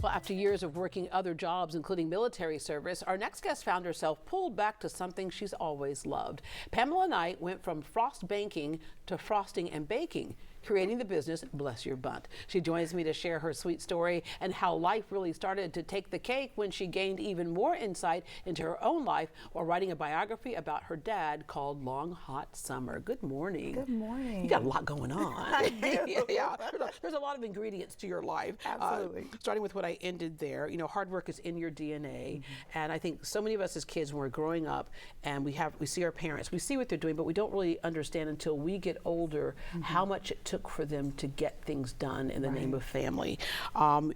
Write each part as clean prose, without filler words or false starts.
Well, after years of working other jobs, including military service, our next guest found herself pulled back to something she's always loved. Pamela Knight went from frost banking to frosting and baking, creating the business Bless Your Bundt. She joins me to share her sweet story and how life really started to take the cake when she gained even more insight into her own life while writing a biography about her dad called Long Hot Summer. Good morning. Good morning. You got a lot going on. I do. Yeah. There's a lot of ingredients to your life. Absolutely. Starting with what I ended there, you know, hard work is in your DNA. And I think so many of us as kids, when we're growing up and we see our parents, we see what they're doing, but we don't really understand until we get older how much it took for them to get things done in the name of family.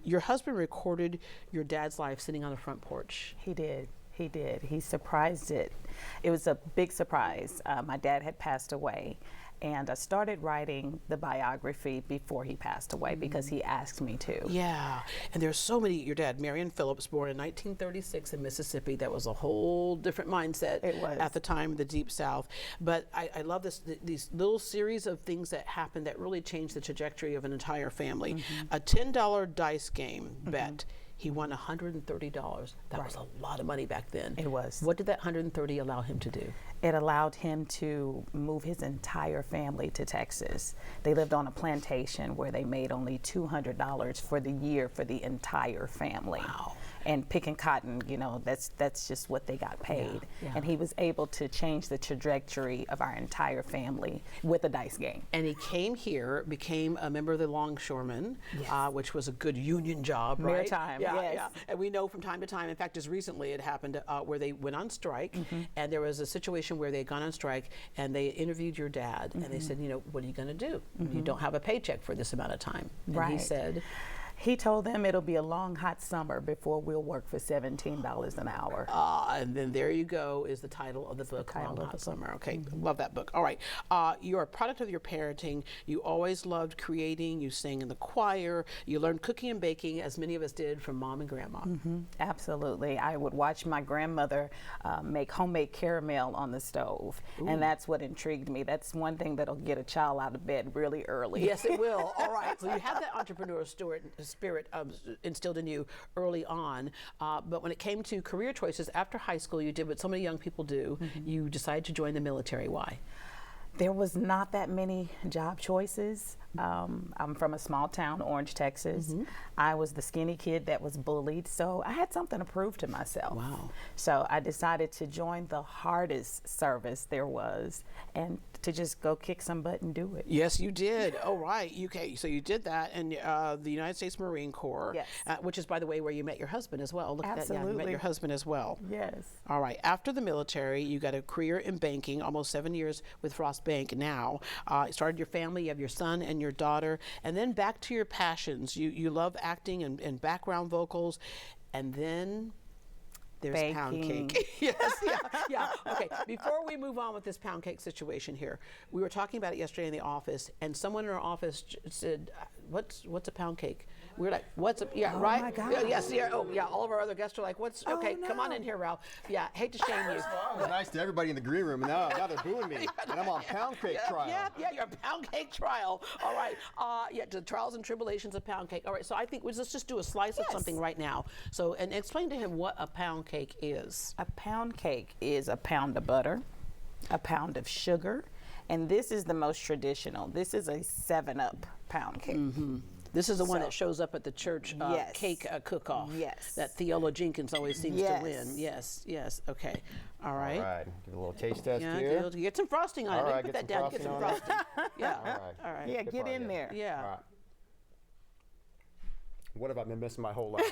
Your husband recorded your dad's life sitting on the front porch. He did. He did. He surprised it. It was a big surprise. My dad had passed away, and I started writing the biography before he passed away because he asked me to. Yeah, and there's so many. Your dad, Marion Phillips, born in 1936 in Mississippi. That was a whole different mindset It was. at the time, the Deep South. But I love these little series of things that happened that really changed the trajectory of an entire family. A $10 dice game bet. He won $130. That was a lot of money back then. It was. What did that $130 allow him to do? It allowed him to move his entire family to Texas. They lived on a plantation where they made only $200 for the year for the entire family. Wow. And picking cotton, you know, that's just what they got paid. Yeah. And he was able to change the trajectory of our entire family with a dice game. And he came here, became a member of the Longshoremen, Yes. which was a good union job, right? Maritime, yeah, yes. yeah. And we know from time to time, in fact, just recently it happened where they went on strike, and there was a situation where they had gone on strike, and they interviewed your dad, and they said, you know, what are you going to do? You don't have a paycheck for this amount of time. And he said, he told them it'll be a long, hot summer before we'll work for $17 an hour. and then there you go is the title of the book, Long Hot Summer. Okay, love that book. All right, you're a product of your parenting. You always loved creating. You sang in the choir. You learned cooking and baking, as many of us did from mom and grandma. Absolutely. I would watch my grandmother make homemade caramel on the stove, and that's what intrigued me. That's one thing that'll get a child out of bed really early. Yes, it will. All right, so you have that entrepreneur spirit instilled in you early on, but when it came to career choices after high school, you did what so many young people do. You decided to join the military. Why? There was not that many job choices. I'm from a small town, Orange, Texas. I was the skinny kid that was bullied, so I had something to prove to myself. Wow. So I decided to join the hardest service there was and to just go kick some butt and do it. Yes, you did. Oh, right. Okay, so you did that in the United States Marine Corps, Yes. Which is, by the way, where you met your husband as well. Look at that. Yeah, you met Absolutely. your husband as well. Yes. All right. After the military, you got a career in banking, almost 7 years with Frost Bank now. You started your family. You have your son and your daughter. And then back to your passions. You love acting and background vocals. And then there's pound Baking. cake. Yes, yeah. Okay, before we move on with this pound cake situation here, we were talking about it yesterday in the office, and someone in our office said, "What's a pound cake?" We were like, "What's a right?" my God. Yeah, yes, yeah. Oh, yeah. All of our other guests are like, "What's okay? Come on no. in here, Ralph." Yeah, hate to shame you. I was nice to everybody in the green room, and now they're booing me, and I'm on pound cake trial. Yeah, you're a pound cake trial. All right. The trials and tribulations of pound cake. All right. So I think let's just do a slice of something right now. So and explain to him what a pound cake is. A pound cake is a pound of butter, a pound of sugar, and this is the most traditional. This is a 7-Up pound cake. This is the one that shows up at the church Yes. cake cook-off. Yes. That Theola Jenkins always seems to Yes. win. Yes. Okay. All right. All right, give it a little taste test Yeah, here. get some frosting on All it. right, Put get that some down. Get some frosting frosting. Yeah. All right. Yeah, Good get part, in there. Yeah. All right. What have I been missing my whole life?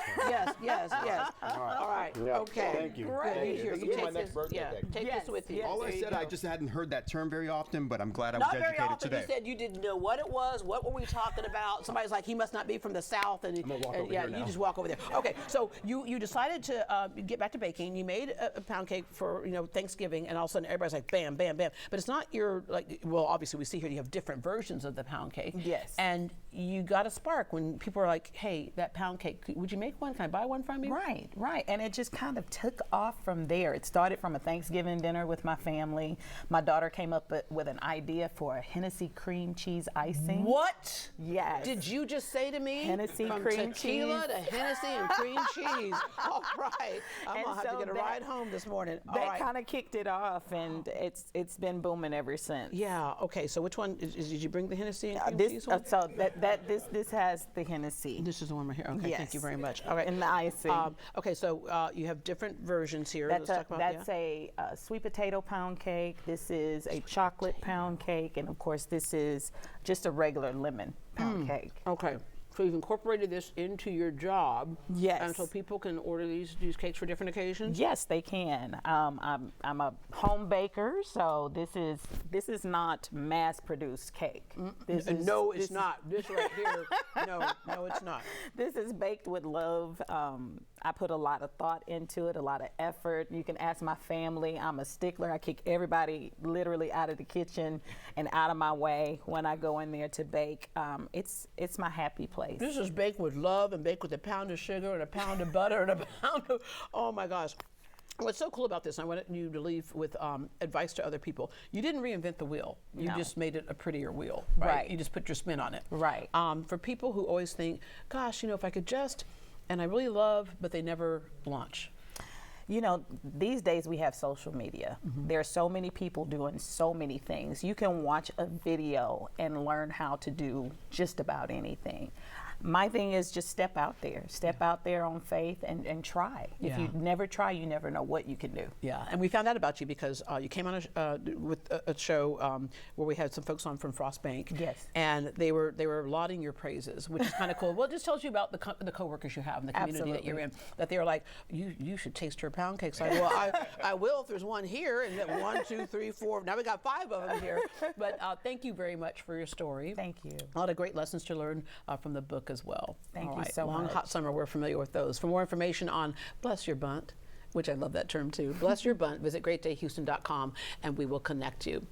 Yes. All right. Yeah. Okay. Thank you. Great. Thank you. Here, This you will be take my next this. birthday Yeah. cake. Take Yes, this with you. yes. All I There you said, go. I just hadn't heard that term very often, but I'm glad I was Not very educated often. today. You said you didn't know what it was. What were we talking about? Somebody's like, he must not be from the South. And, gonna walk over yeah, here you now. just walk over there. Okay, so you decided to get back to baking. You made a pound cake for Thanksgiving, and all of a sudden everybody's like, bam, bam, bam. But it's not your well, obviously we see here you have different versions of the pound cake. Yes. And you got a spark when people are like, hey, that pound cake. Would you make one? Can I buy one from you? Right, right. And it just kind of took off from there. It started from a Thanksgiving dinner with my family. My daughter came up with an idea for a Hennessy cream cheese icing. What? Yes. Did you just say to me? Hennessy from cream tequila cheese. to Hennessy and cream cheese. All right. I'm going to have to get a ride home this morning. All That right. kind of kicked it off, and it's been booming ever since. Yeah. Okay. So which one did you bring the Hennessy and cream cheese This one? so this has the Hennessy. This is the one right here. Okay. Thank Yes. you very much. All right. And the icing. Okay. So you have different versions here. That's Let's talk about a sweet potato pound cake. This is a chocolate pound cake, and of course this is just a regular lemon pound cake. Okay. So you've incorporated this into your job. Yes. And so people can order these cakes for different occasions? Yes, they can. I'm a home baker, so this is not mass-produced cake. No, it's not. This right here, no, it's not. This is baked with love. I put a lot of thought into it, a lot of effort. You can ask my family. I'm a stickler. I kick everybody literally out of the kitchen and out of my way when I go in there to bake. It's my happy place. This is baked with love and baked with a pound of sugar and a pound of butter and a pound of, oh my gosh. What's so cool about this, and I want you to leave with advice to other people, you didn't reinvent the wheel. You No. just made it a prettier wheel, right? Right. You just put your spin on it. Right. For people who always think, gosh, if I could just, and I really love, but they never launch. You know, these days we have social media. There are so many people doing so many things. You can watch a video and learn how to do just about anything. My thing is just step out there. Step out there on faith and try. If you never try, you never know what you can do. Yeah, and we found out about you because you came on with a show where we had some folks on from Frost Bank. Yes. And they were lauding your praises, which is kind of cool. Well, it just tells you about the coworkers you have and the community that you're in. That they were like, you should taste her pound cakes. Like, well, I will if there's one here, and then 1, 2, 3, 4. Now we got 5 of them here. But thank you very much for your story. Thank you. A lot of great lessons to learn from the book as well. Thank All you right. so Long much. hot summer, we're familiar with those. For more information on Bless Your Bundt, which I love that term too, Bless Your Bundt, visit greatdayhouston.com and we will connect you.